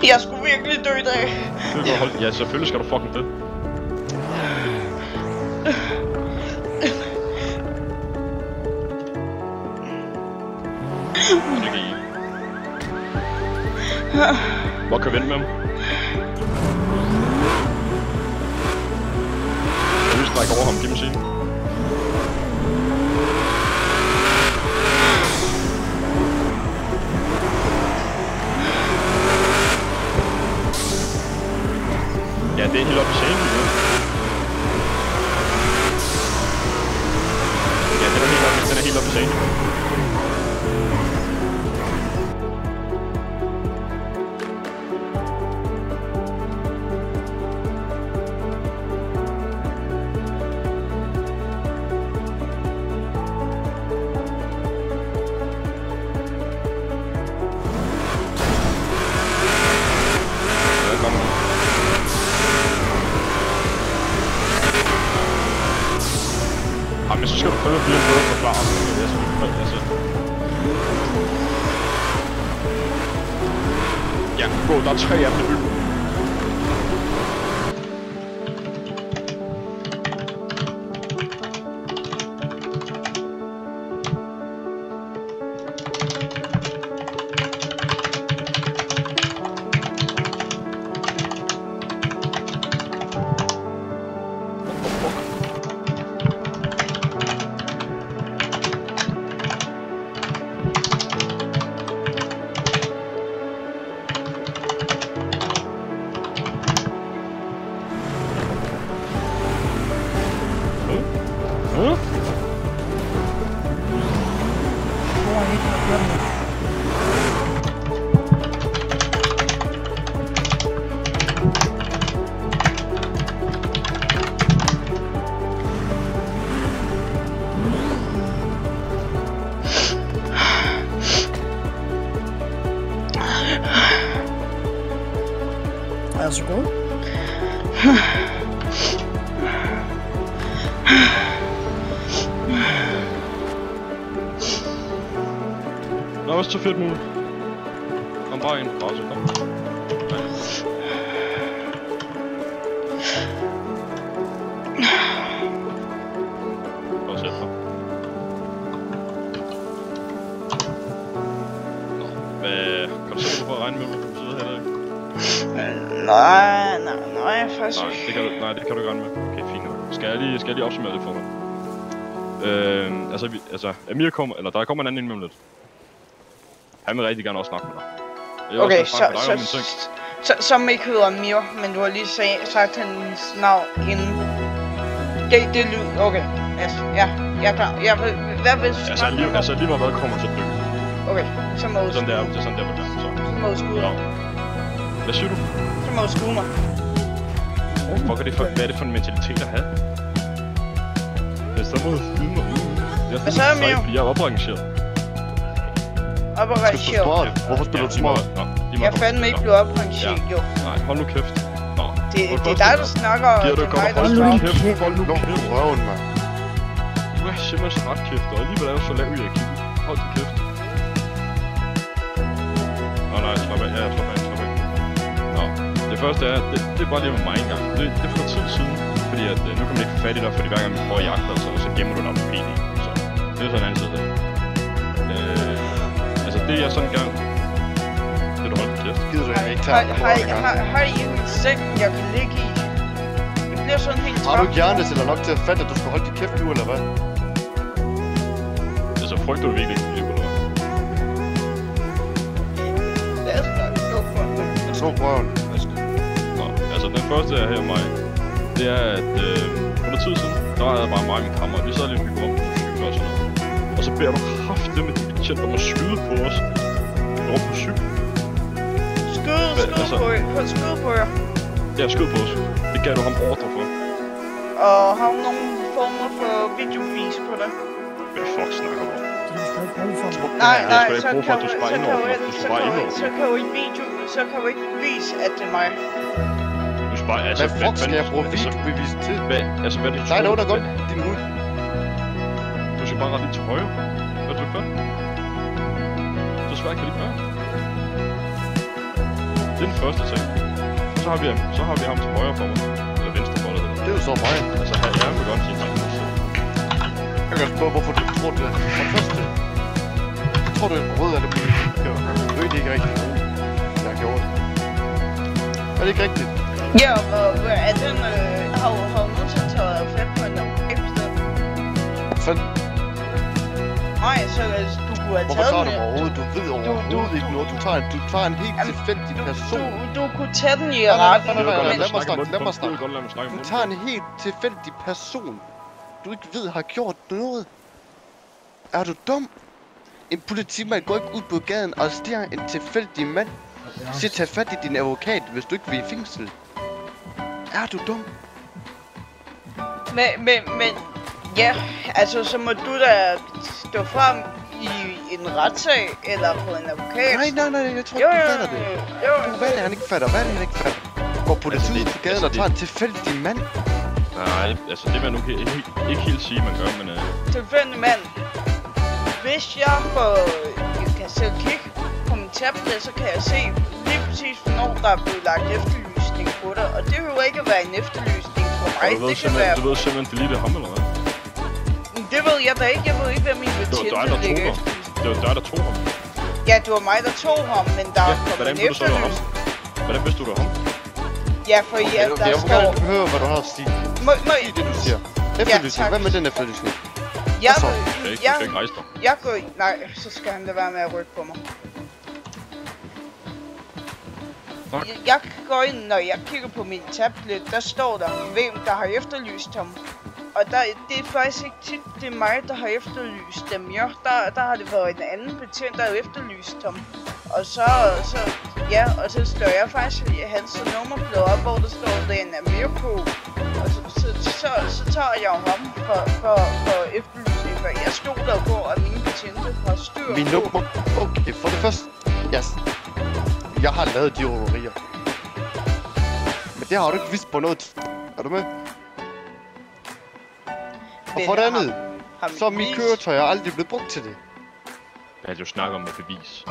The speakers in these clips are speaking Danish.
Jeg skulle virkelig dø i dag. Ja, selvfølgelig skal du fucking dø. Hvor kan vi vente med ham? Jeg vil strække over ham, giv mig sige. Ja, det er helt oppe i scenen nu. Ja, den er helt oppe i scenen. Men så skal du prøve at blive en bedre forklaret. Ja, gå, der er 3 af dem i byen. Værsgo. Nå, også så fedt muligt. Kom bare ind. Bare så kom. Bare sæt dig. Nå, hvad... Kan du se, hvorfor regne med, at du kan sidde her i dag? Nej, faktisk ikke. Nej, det kan du gerne med. Okay, fint. Skal jeg lige opsummere det for dig? Amir kommer, eller der kommer en anden ind med lidt. Han vil rigtig gerne også snakke med dig. Okay, som ikke hedder Amir, men du har lige sagt hans navn inden. Det lyder, okay. Ja, jeg er klar. Hvad vil du snakke med? Altså lige meget hvad kommer til at dø. Okay, så må du skue mig. Det er sådan der, hvor det er. Så må du skue mig. Hvad siger du? Så må du skue mig. Hvad er det for en mentalitet at have? Så må du skue mig. Hvad så, Amir? Jeg er oprangeret. Oprangeret? Hvorfor spiller du smart? Jeg er fandme ikke blevet oprangeret, jo. Nej, hold nu kæft. Det er dig, der snakker til mig, der snakker. Hold nu røven, mand. Du er simpelthen så ret kæft, og alligevel er du så lav i IQ. Hold din kæft. Nej, slap af. Ja, slap af. Nå, det første er, det er bare lige med mig engang. Det er for tid siden, fordi at nu kan man ikke få fat i dig, fordi hver gang vi prøver at jagte dig, så gemmer du dig om PD. Så det er sådan en anden side af det. Altså det er sådan en gang. Det du holdt på kæft. Gider du ikke tage? Har I en seng, jeg kan ligge i? Det bliver sådan helt træt. Har du ikke hjerneceller nok til at fatte, at du skal holde dit kæft nu, eller hvad? Altså frygter du virkelig ikke, eller hvad? Det er sådan noget. Så prøven. Nå, altså den første er her mig. Det er at for noget tid siden, der er jeg bare mig og min kammerat. Vi sad lige og hygge om på cykel og sådan noget. Og så beder du kraftigt med dit betjent om at skyde på os. Over på cykel. Skyde på jer? Ja, skyd på os. Det gav du ham ordre for. Og har du nogle former for videovis på det? Hvad fuck snakker du om? Nej, så kan du ikke vise, at det er mig. Du skal bare, altså... Hvad fuck skal jeg bruge videobevis til? Hvad er det, du tror? Nej, det var da godt, din hund. Du skal bare rette lidt til højre. Hvad er det, du gør? Så svært kan det ikke være. Det er den første ting. Så har vi ham til højre for mig. Eller venstre for dig. Det er jo så mig. Altså, jeg vil godt sige ting. Jeg kan spørge, hvorfor du tror det. For det første. Jeg tror, det er rød af det politik. Jeg ved det ikke rigtigt. Jeg har gjort det. Er det ikke rigtigt? Ja, og er den, har du nogensinde taget fat på en efter? Sådan. Nej, så du kunne have Hvorfor taget tager den. du overhovedet? Du ved overhovedet ikke noget. Du tager en helt tilfældig person. Du kunne tage den i retten. Lad mig snakke. Lad mig snakke. Du tager en helt tilfældig person, du ikke ved har gjort noget. Er du dum? En politimand går ikke ud på gaden og stiger en tilfældig mand. Så tag fat i din advokat, hvis du ikke vil i fængsel. Er du dum? Men ja, altså så må du da stå frem i en retssag eller på en advokat. Nej, jeg tror ikke, du fatter det. Hvad er det, han ikke fatter? Går politiet på gaden og tager en tilfældig mand? Nej, altså det vil jeg nu ikke helt sige, man gør, men... Tilfældig mand. Hvis jeg kan selv kigge på min tablet, så kan jeg se lige præcis, hvornår der er blevet lagt efterlysning på dig. Og det vil jo ikke være en efterlysning for mig. Du ved simpelthen, det lige det ham eller hvad? Det ved jeg da ikke. Jeg ved ikke, hvad min betjente ligger efter. Det var dig, der tog ham. Ja, det var mig, der tog ham, men der er kommet en efterlysning. Hvordan vidste du det ham? Ja, for der står... Jeg vil høre, hvad du har at sige. Sig det, du siger. Efterlysning. Hvad med den efterlysning? Du skal ikke rejse dig. Nej, så skal han da være med at rykke på mig. Jeg går ind, når jeg kigger på min tablet, der står der, hvem der har efterlyst ham. Og det er faktisk ikke tit, det er mig, der har efterlyst dem. Ja, der har det været en anden betjent, der har efterlyst ham. Og så slår jeg faktisk hans nummerplade op, hvor der står, at den er mere på. Og så tager jeg ham for efterlysning, for jeg stoler på, at mine betjente har styr på. Min nummer? Okay, for det første, jeg har lavet de røverier. Men det har du ikke vidst på noget. Er du med? Og for det andet, så er min køretøj aldrig blevet brugt til det. Hvad er det, du snakker om med bevis?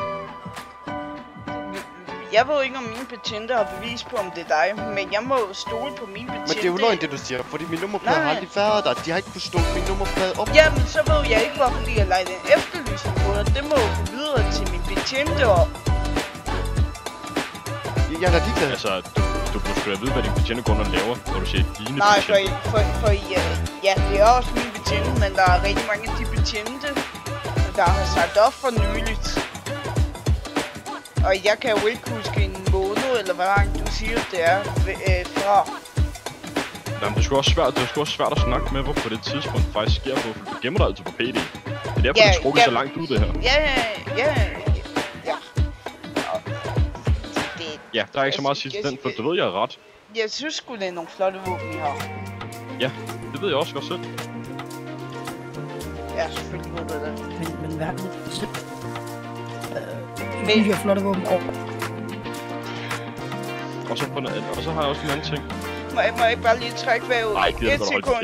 Jeg ved ikke, om mine betjente har bevis på, om det er dig, men jeg må stole på mine betjente. Men det er jo løgn, det du siger, fordi min nummerplade har aldrig været der. De har ikke kunnet slå min nummerplade op. Jamen, så ved jeg ikke, hvorfor de har lagt en efterlysning på dig. Det må jo gå videre til mine betjente og... Jeg er da ligeglad. Altså, du må sgu da vide, hvad dine betjente går og laver, når du siger dine Nej, betjente. ja, det er også mine betjente, men der er rigtig mange af de betjente, der har sagt op for nyligt. Og jeg kan jo ikke huske en måned, eller hvad langt du siger, det er fra. Jamen, det er sgu også svært at snakke med, hvorfor på det tidspunkt faktisk sker, for du gemmer dig altid på PD. Det er derfor, det trukket så langt ud, det her. Ja, der er ikke så meget at sige til den, for du ved, jeg er ret. Jeg synes sgu, det er nogle flotte våben, I har. Ja, det ved jeg også godt selv. Ja, selvfølgelig ved du det. Men hvad har du det? De her flotte våben over. Og så har jeg også en anden ting. Må jeg ikke bare lige trække vejret et sekund,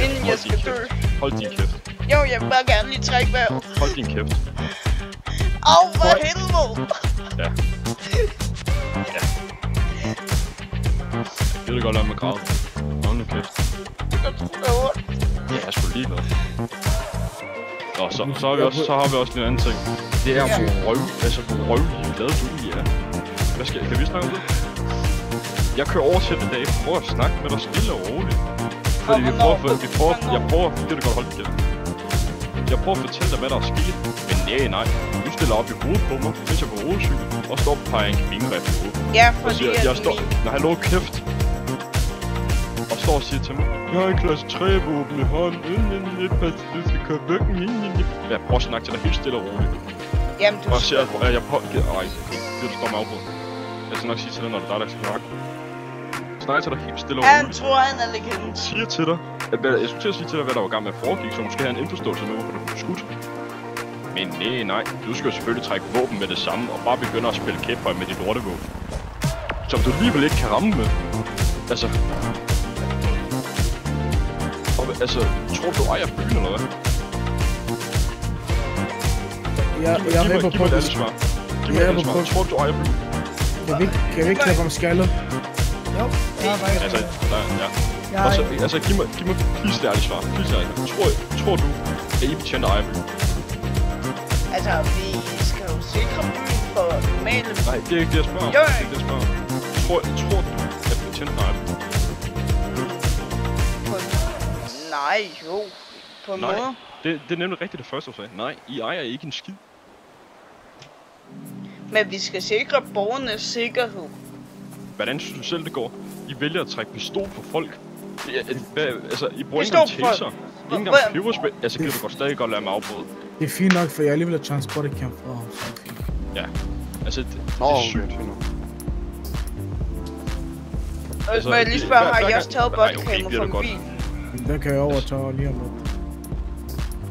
inden jeg skal dø? Hold din kæft. Jo, jeg vil bare gerne lige trække vejret. Hold din kæft. Au, for helvede! Ja. Jeg ved godt lade mig græde. Hold nu kæft. Jeg tror, det er ondt. Ja, jeg er sgu ligeglad. Og så har vi også en anden ting. Det er hvor røvlige glade du lige er. Kan vi snakke om det? Jeg kører over til den dag, prøver at snakke med dig stille og roligt. Fordi jeg prøver, det er det godt holdt igen. Jeg prøver at fortælle dig, hvad der er sket. Men nej. Du stiller op i hovedet på mig, mens jeg er på rodecykel, og står og peger en fingerref i hovedet. Ja, fordi jeg står, når han lå kæft, og står og siger til mig, jeg har en klasse 3-våben i hånden, du skal køre væk, jeg prøver at snakke til dig helt stille og roligt. Jamen, du og siger, at jeg det du står med afbrud. Jeg skal nok sige til dig, når det er dig, der skal snakke. Snakker til dig helt stille og roligt. Han tror, han er legende. Siger til dig, jeg skulle til at sige til dig, hvad der var i gang med at foregik, så måske have en indforståelse med, hvorfor du blev skudt. Men nej, du skal jo selvfølgelig trække våben med det samme, og bare begynde at spille kæphøj med dit lortevåben. Som du alligevel ikke kan ramme med. Altså, tror du ejer byen, eller hvad? Jeg er med på Giv mig et ærligt svar. Tror du ejer byen? Kan vi ikke klippe om skaldet? Jo, jeg har faktisk... Altså, ja. Jeg Og så, har altså, giv mig please ærligt svar. Please ærligt. Tror du, at I betjenter Ejby? Altså, vi skal jo sikre byen for normale... Nej, det er ikke det, jeg spørger om. Jo. Det er ikke det, jeg spørger om. Tror du, at betjenter Ejby? Nej, jo. På en Nej. måde. Det er nemlig rigtigt det første, du sagde. Nej, I ejer ikke en skid. Men vi skal sikre borgernes sikkerhed. Hvordan synes du selv, det går? I vælger at trække pistol på folk. Altså, I bruger ikke Pistol engang på folk? taser. Ikke engang peberspray. Altså, kan du godt stadig godt lade mig afbryde. Det er fint nok, for jeg alligevel har transportet camp fra ham. Så er det fint. Ja. Altså, det Nå, er okay, sygt. fint nok. Og må jeg lige spørge, har I også taget Nej, okay, bodycamera gider fra du godt. en bil? Men den kan jeg overtage lige om lidt.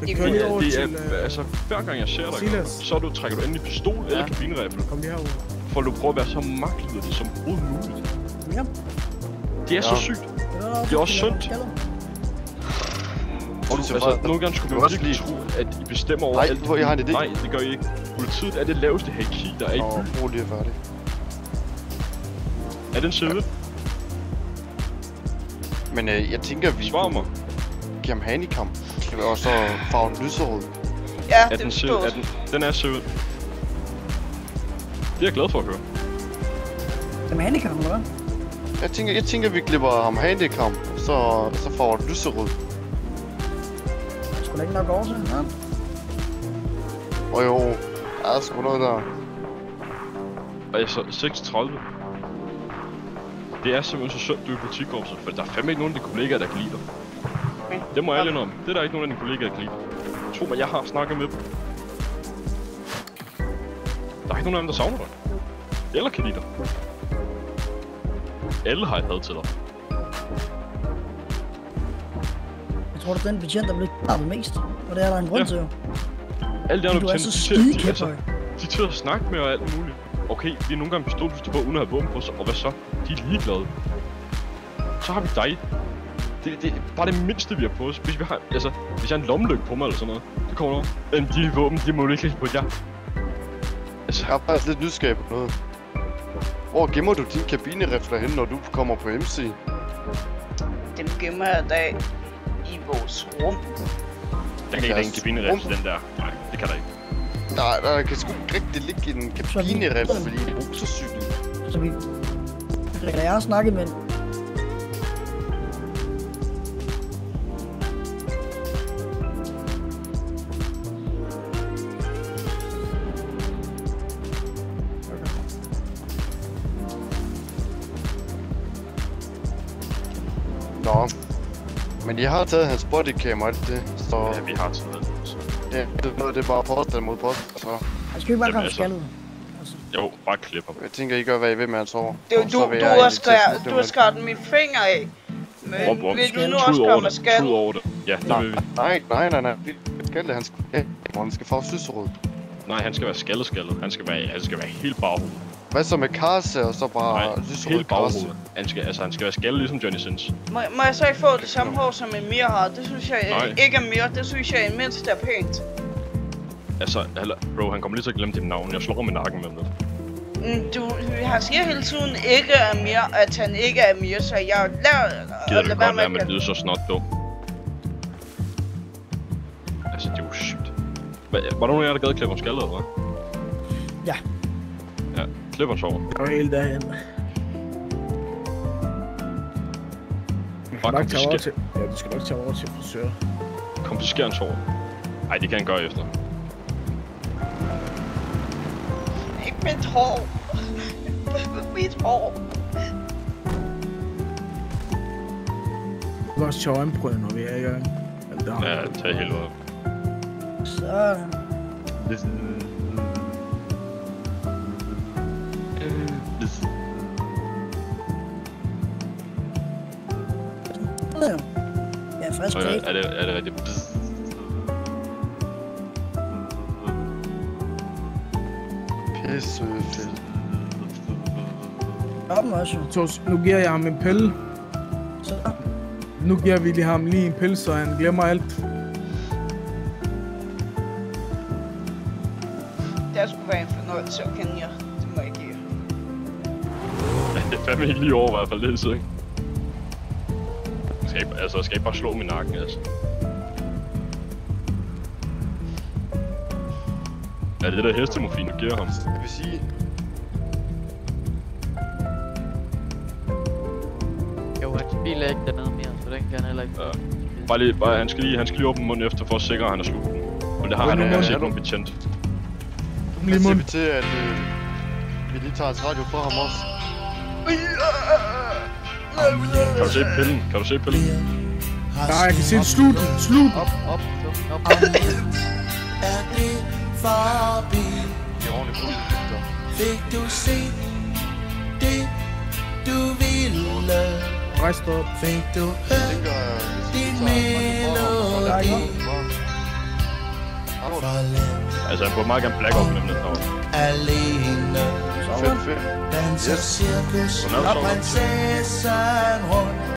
Den Det kører lige over Det til... er, altså, hver gang jeg ser dig, Silas. så trækker du endelig pistol eller kabineriffel. Kom lige herover. For du prøver at være så magtlydig som overhovedet muligt. Ja. Det er så sygt. Det er også sundt. Og du, altså, nogle gange skulle man også virkelig tro, at I bestemmer over Nej, alt. hvor I har en idé. Nej, det gør I ikke. Politiet er det laveste hierarki, der er i byen. Brug lige at færdig. Er den side? Men jeg tænker, vi Svar mig. giver ham handicap. Og så farven lyserød. Ja, Er det den side? forstår Er den er side? Det er jeg glad for at høre. Det er handicap, eller hvad? Jeg tænker, vi klipper ham handicap. Så farven lyserød. Det skulle da ikke nok over til, ja. Og jo, der er sgu noget der. Altså, 36. Det er simpelthen så synd, du er i politikorpset, for der er fandme ikke nogen af dine kollegaer, der kan lide dig. Det må jeg ærligt om. Det er der ikke nogen af dine kollegaer, der kan lide dig. Tro mig, jeg har snakket med dem. Der er ikke nogen af dem, der savner dig. Eller kan lide dig. Alle har et had til dig. Jeg tror, det er den betjent, der bliver knappet mest. Og det er der en grund til, jo. Alle de andre Du er betjente, så skidekæphøj. de tør at snakke med og alt muligt. Okay, vi er nogle gange pistoldyster på, uden at have våben på sig, og hvad så? De er ligeglade. Så har vi dig. Det er bare det mindste, vi har på os. Hvis jeg har en lommelygte på mig eller sådan noget, så kommer der men de våben, de må du ikke lægge på jer. Altså, Jeg er faktisk lidt nysgerrig på noget. Hvor gemmer du dine kabinerifler hen, når du kommer på MC? Dem gemmer jeg dag i vores rum. der kan ikke lægge en kabineriffel til den der. Nej, det kan der ikke. Der kan sgu ikke rigtig ligge en kabinerifle i en motorcykel. Så vi... Jeg har snakket med... Nå. Men jeg har taget hans bodycam og alt det, så Ja, vi har sådan noget. Så. det er bare påstand mod påstand, så Jeg skal ikke bare komme altså. skaldet. Altså, Jo, bare klip ham. jeg tænker, I gør, hvad I vil med hans hår. Det er Og jo så du vil du jeg har egentlig skåret til- du har skåret min finger af. Men vil du nu også komme og skal? Tud over det. Ja, det vil vi. Nej. Vi skal det, han skal farve lyserød. Nej, han skal være skaldet. Han skal være helt baghoved. Hvad så med karse og så bare Nej, lyserød helt karse? baghoved. Han skal være skaldet ligesom Johnny Sins. Må jeg så ikke få det samme hår som Emir har? Det synes jeg Nej. ikke er mere. Det synes jeg mindst er pænt. Altså, bro, han kommer lige til at glemme dit navn. Jeg slår ham i nakken med det. Han siger hele tiden ikke Emir, at han ikke er Emir, så jeg Gider du godt være med at lyde så snot, dog? Altså, det er jo sygt. Var der nogen af jer, der gad klippe om skaldet, eller hvad? ja. Ja, klip os over. Jeg var helt derhen. Bare Du skal nok tage over til frisør. konfisker hans hår. Ej, det kan han gøre efter. Ikke mit hår. Mit hår. Du kan også tage øjenprøve, når vi er i gang. Eller det har Ja, jeg. tag helvede. Så... Ja, frisk Okay, cake. er det rigtigt? Pisse fedt. Toppen også, jo. Så nu giver jeg ham en pille. Så... Nu giver vi lige ham lige en pille, så han glemmer alt. Det skulle være en fornøjelse at kende jer. Det må jeg give jer. Det er fandme ikke lige over i hvert fald, det er så ikke. Skal I bare slå min nakken, altså. Er det der hestemorfin, du giver ham? Jeg vil sige... Jo, hans bil er ikke dernede mere, så den kan han heller ikke. Ja. Han skal lige åbne munden efter for at sikre, at han er slut. Og det har han nok set nogle betjent. Hvad siger vi til, at vi lige tager hans radio fra ham også? Kan du se pillen? Kan du se pillen? Nej, jeg kan se en slut. Op. Er det forbi? Det er ordentligt brug. Fik du set det, du ville? Rejst op. Fik du hørt din melodi? Altså, han burde meget gerne black op nemlig derovre. Alene Fedt. danser cirkus Godnat, og prinsessen rundt.